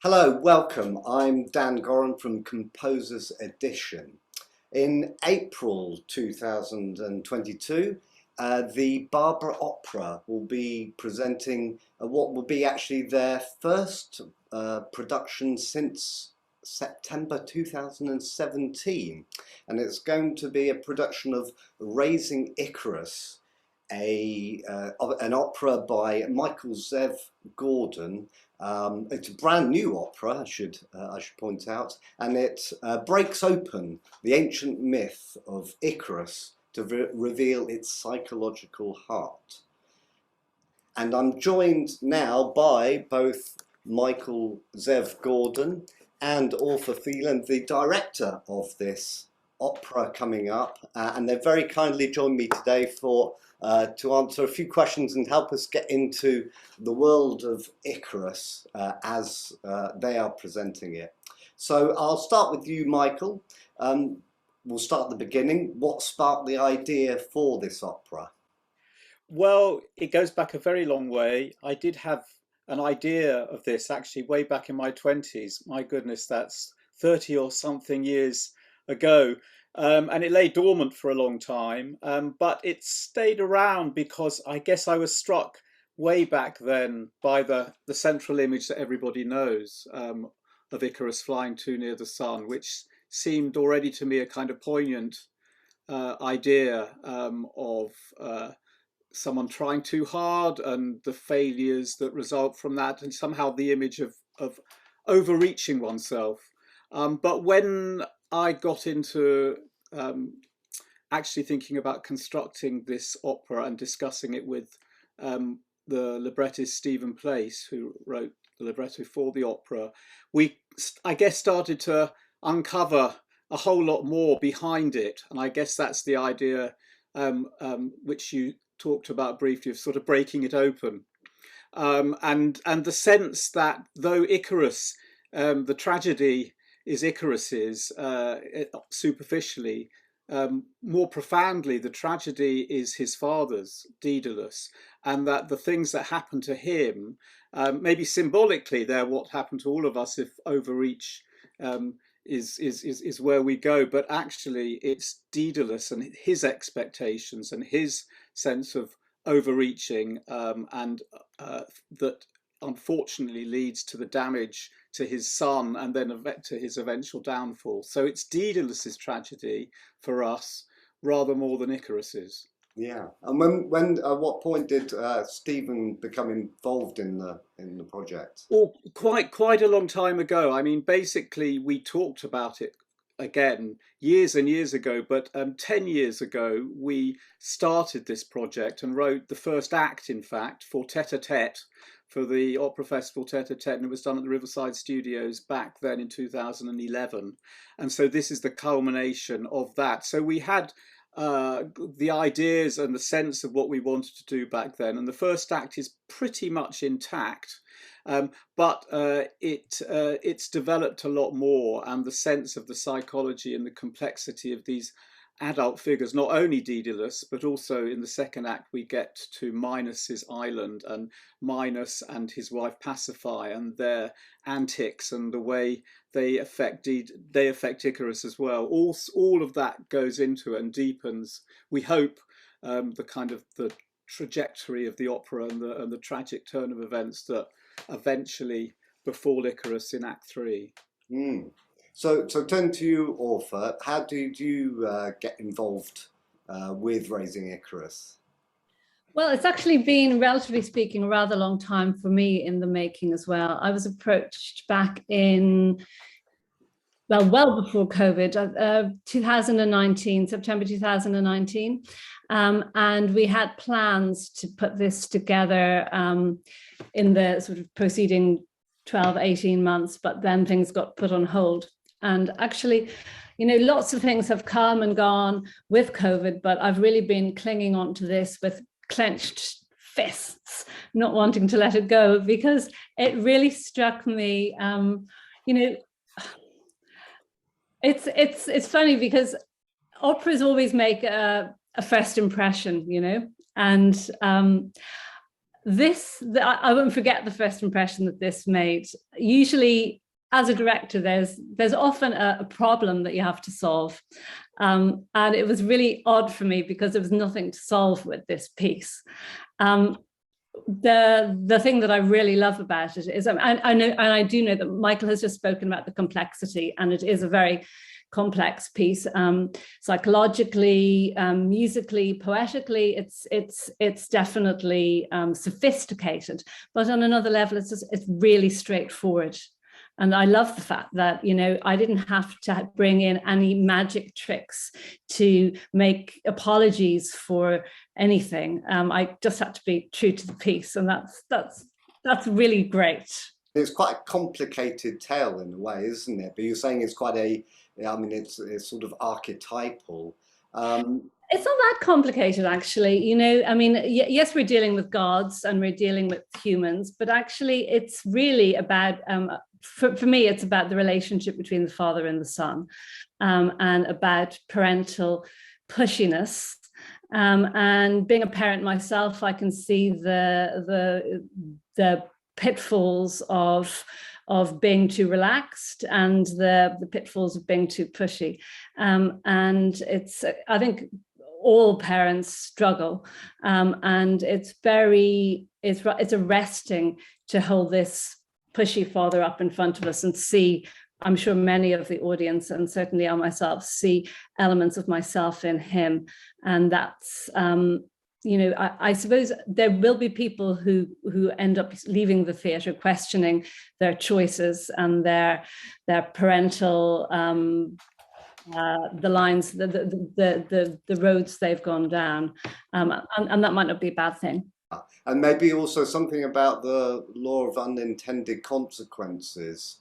Hello, welcome. I'm Dan Goran from Composers Edition. In April 2022, the Barbara Opera will be presenting what will be actually their first production since September 2017. And it's going to be a production of Raising Icarus, an opera by Michael Zev Gordon. It's a brand new opera, I should point out, and it breaks open the ancient myth of Icarus to reveal its psychological heart. And I'm joined now by both Michael Zev Gordon and Arthur Phelan, the director of this opera coming up, and they've very kindly joined me today to answer a few questions and help us get into the world of Icarus as they are presenting it. So I'll start with you, Michael. We'll start at the beginning. What sparked the idea for this opera? Well, it goes back a very long way. I did have an idea of this actually way back in my 20s. My goodness, that's 30 or something years ago. And it lay dormant for a long time. But it stayed around because I guess I was struck way back then by the central image that everybody knows of Icarus flying too near the sun, which seemed already to me a kind of poignant idea of someone trying too hard and the failures that result from that, and somehow the image of overreaching oneself. But when I got into actually thinking about constructing this opera and discussing it with the librettist Stephen Place, who wrote the libretto for the opera, I guess, started to uncover a whole lot more behind it. And I guess that's the idea which you talked about briefly, of sort of breaking it open, and the sense that though Icarus, the tragedy is Icarus's superficially, more profoundly the tragedy is his father's, Daedalus, and that the things that happen to him, maybe symbolically, they're what happened to all of us if overreach is where we go, but actually it's Daedalus and his expectations and his sense of overreaching, and that unfortunately leads to the damage to his son and then to his eventual downfall. So it's Daedalus's tragedy for us rather more than Icarus's. Yeah, and when at what point did Stephen become involved in the project? Well, quite a long time ago. I mean, basically, we talked about it again years and years ago, but 10 years ago, we started this project and wrote the first act, in fact, for Tete a Tete, for the Opera Festival Tete a Tete, and it was done at the Riverside Studios back then in 2011. And so this is the culmination of that. So we had the ideas and the sense of what we wanted to do back then. And the first act is pretty much intact, but it's developed a lot more, and the sense of the psychology and the complexity of these adult figures, not only Daedalus, but also in the second act we get to Minos's island, and Minos and his wife Pasiphae and their antics and the way they affect Icarus as well. All of that goes into it and deepens, we hope, the kind of the trajectory of the opera and the tragic turn of events that eventually befall Icarus in Act Three. Mm. So turn to you, Arthur. How did you get involved with Raising Icarus? Well, it's actually been, relatively speaking, a rather long time for me in the making as well. I was approached back in, well before COVID, 2019, September 2019. And we had plans to put this together in the sort of preceding 12, 18 months, but then things got put on hold. And actually, lots of things have come and gone with COVID, but I've really been clinging on to this with clenched fists, not wanting to let it go, because it really struck me, it's funny because operas always make a first impression, and I won't forget the first impression that this made. Usually, as a director, there's often a problem that you have to solve, and it was really odd for me because there was nothing to solve with this piece. The thing that I really love about it is, I know, and I do know that Michael has just spoken about the complexity, and it is a very complex piece, psychologically, musically, poetically. It's definitely sophisticated, but on another level, it's really straightforward. And I love the fact that, you know, I didn't have to bring in any magic tricks to make apologies for anything. I just had to be true to the piece, and that's really great. It's quite a complicated tale in a way, isn't it? But you're saying it's quite I mean, it's sort of archetypal. It's not that complicated, actually. You know, I mean, yes, we're dealing with gods and we're dealing with humans, but actually it's really about, for me, it's about the relationship between the father and the son, and about parental pushiness. And being a parent myself, I can see the pitfalls of being too relaxed and the pitfalls of being too pushy. And I think all parents struggle, and it's arresting to hold this pushy father up in front of us and see. I'm sure many of the audience, and certainly I myself, see elements of myself in him, and that's you know, I suppose there will be people who end up leaving the theatre questioning their choices and their parental the lines, the roads they've gone down, and that might not be a bad thing. And maybe also something about the law of unintended consequences,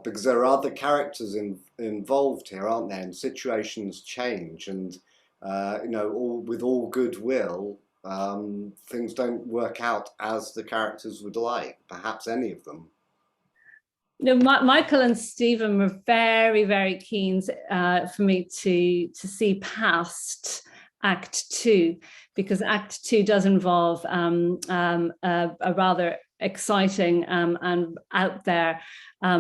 because there are other characters involved here, aren't there? And situations change, and you know, with all goodwill, things don't work out as the characters would like, perhaps any of them. No, Michael and Stephen were very, very keen for me to see past Act Two, because Act Two does involve a rather exciting and out there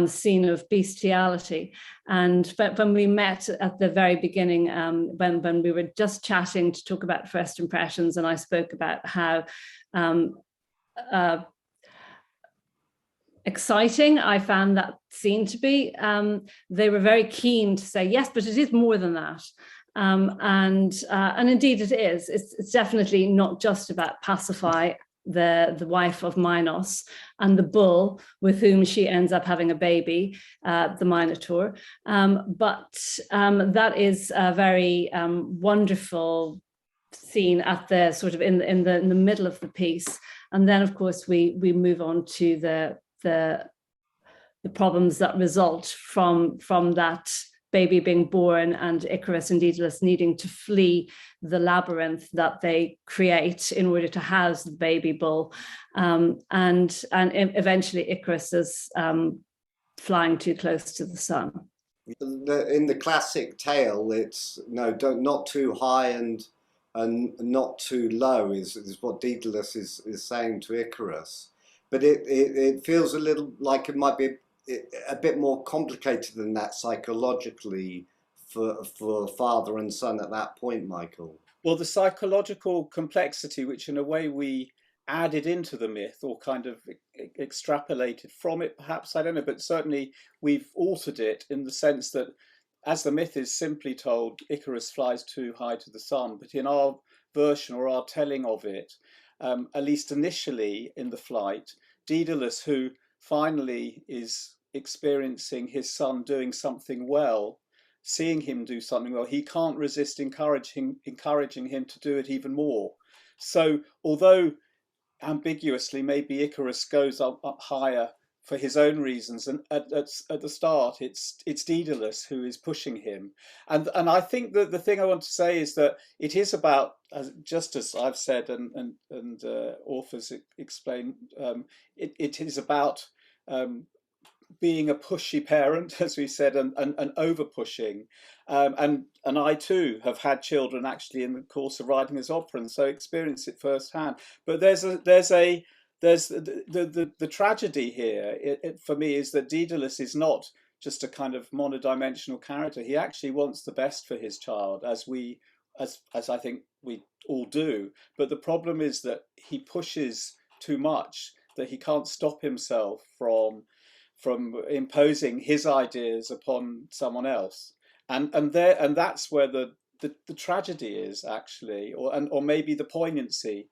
scene of bestiality. And when we met at the very beginning, when we were just chatting to talk about first impressions, and I spoke about how exciting I found that scene to be, they were very keen to say, yes, but it is more than that. And indeed it is. It's definitely not just about Pasiphae, the wife of Minos, and the bull with whom she ends up having a baby, the Minotaur. But that is a very wonderful scene at the sort of in the middle of the piece. And then, of course, we move on to the problems that result from that baby being born, and Icarus and Daedalus needing to flee the labyrinth that they create in order to house the baby bull, and eventually Icarus is flying too close to the sun. In the classic tale, it's not too high and not too low is what Daedalus is saying to Icarus, but it feels a little like it might be a bit more complicated than that psychologically for father and son at that point, Michael. Well, the psychological complexity, which in a way we added into the myth or kind of extrapolated from it, perhaps, I don't know, but certainly we've altered it in the sense that as the myth is simply told, Icarus flies too high to the sun, but in our version or our telling of it, at least initially in the flight, Daedalus, who finally is experiencing his son doing something well, seeing him do something well, he can't resist encouraging him to do it even more. So although ambiguously maybe Icarus goes up higher for his own reasons, and at the start it's Daedalus who is pushing him, and I think that the thing I want to say is that it is about, just as I've said and authors explain, it is about being a pushy parent, as we said, and over pushing. And I too have had children actually in the course of writing this opera, and so experience it firsthand. But there's the tragedy here. For me is that Daedalus is not just a kind of monodimensional character. He actually wants the best for his child, as I think we all do. But the problem is that he pushes too much, that he can't stop himself from imposing his ideas upon someone else, and that's where the tragedy is actually, or maybe the poignancy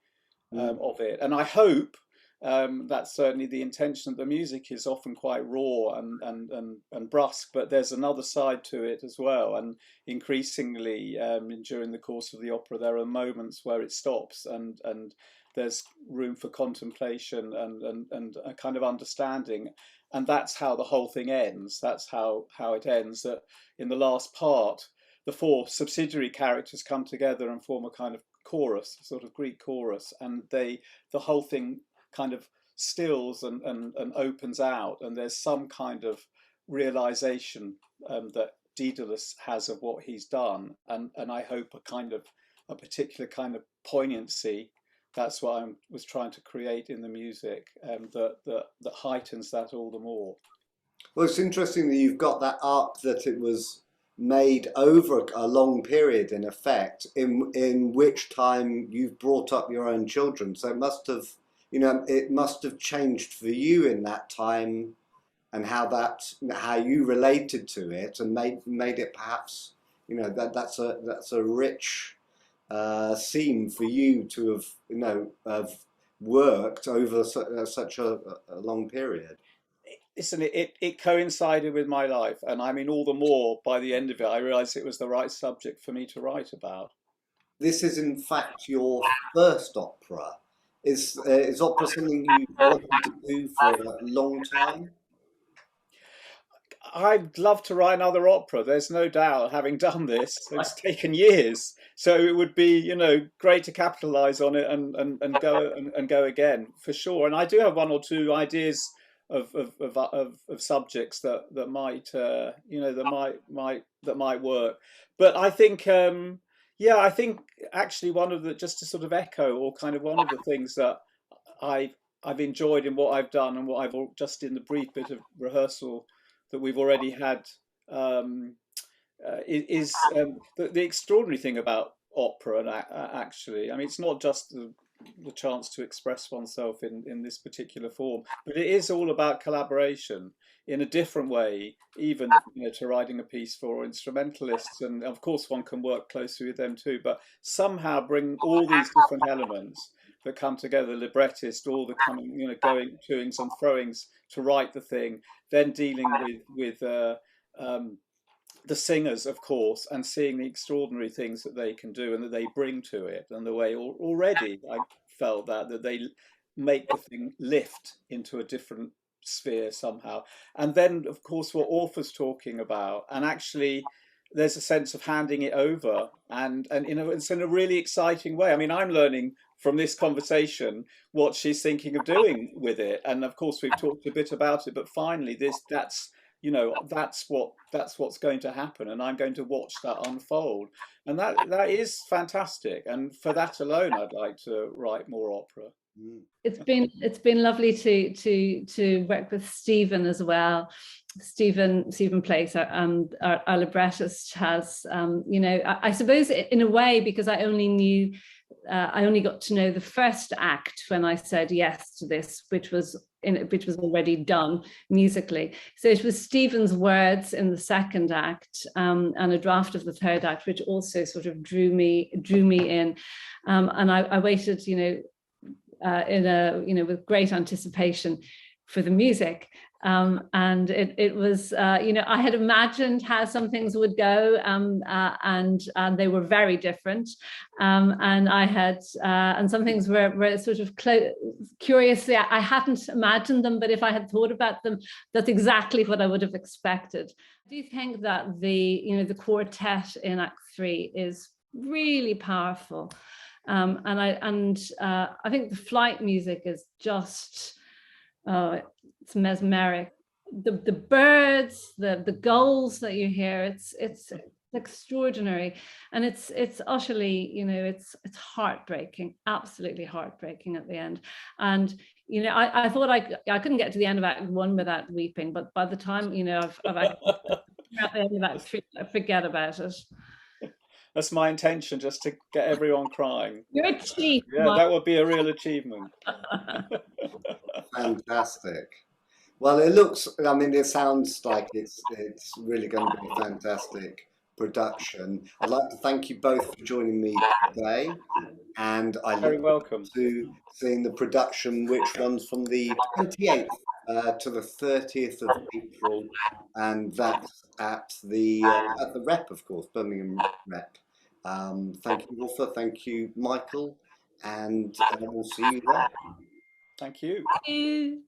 of it. And I hope that's certainly the intention. The music is often quite raw and brusque, but there's another side to it as well. And increasingly, during the course of the opera, there are moments where it stops and there's room for contemplation and a kind of understanding. And that's how the whole thing ends. That's how it ends. That in the last part, the four subsidiary characters come together and form a kind of chorus, a sort of Greek chorus, and the whole thing kind of stills and opens out, and there's some kind of realization that Daedalus has of what he's done, and I hope a particular kind of poignancy. That's what I was trying to create in the music, that heightens that all the more. Well, it's interesting that you've got that up, that it was made over a long period, in effect, in which time you've brought up your own children. So it must have, it must have changed for you in that time, and how you related to it, and made it perhaps, that's a rich seem for you to have worked over such a long period. Listen, it coincided with my life, and I mean, all the more by the end of it, I realized it was the right subject for me to write about. This is in fact your first opera. Is opera something you wanted to do for a long time? I'd love to write another opera. There's no doubt, having done this, it's taken years. So it would be, great to capitalize on it and go again for sure. And I do have one or two ideas of subjects that might that might work. But I think I think actually just to sort of echo, or kind of one of the things that I've enjoyed in what I've done, and what I've just in the brief bit of rehearsal that we've already had, is the extraordinary thing about opera. And actually, I mean, it's not just the chance to express oneself in this particular form, but it is all about collaboration in a different way, even to writing a piece for instrumentalists. And of course, one can work closely with them too, but somehow bring all these different elements that come together, librettist, all the coming, going, toings and throwings to write the thing, then dealing with the singers, of course, and seeing the extraordinary things that they can do and that they bring to it, and the way already I felt that they make the thing lift into a different sphere somehow. And then, of course, what Orpha's talking about, and actually there's a sense of handing it over, and it's in a really exciting way. I mean, I'm learning from this conversation what she's thinking of doing with it, and of course we've talked a bit about it, but finally that's what's going to happen, and I'm going to watch that unfold, and that is fantastic. And for that alone, I'd like to write more opera. It's been lovely to work with Stephen as well. Stephen Place, our librettist, has I suppose in a way, because I only got to know the first act when I said yes to this, which was already done musically. So it was Stephen's words in the second act, and a draft of the third act, which also sort of drew me in, and I waited, with great anticipation for the music. And it was, I had imagined how some things would go, and they were very different. And I had, and some things were sort of curiously, I hadn't imagined them, but if I had thought about them, that's exactly what I would have expected. I do think that the quartet in Act 3 is really powerful. And I think the flight music is just, it's mesmeric. the birds, the gulls that you hear, it's extraordinary, and it's utterly, you know, it's heartbreaking, absolutely heartbreaking at the end. And you know, I thought I couldn't get to the end of Act One without weeping, but by the time, you know, I've actually at the end of Act Three, I forget about it. That's my intention, just to get everyone crying. You're a chief. Yeah, that would be a real achievement. Fantastic. Well, it looks, I mean, it sounds like it's really going to be a fantastic production. I'd like to thank you both for joining me today, and I Very look welcome. forward to seeing the production, which runs from the 28th to the 30th of April, and that's at the Rep, of course, Birmingham Rep. Thank you, Walter. Thank you, Michael, and we'll see you there. Thank you. Thank you.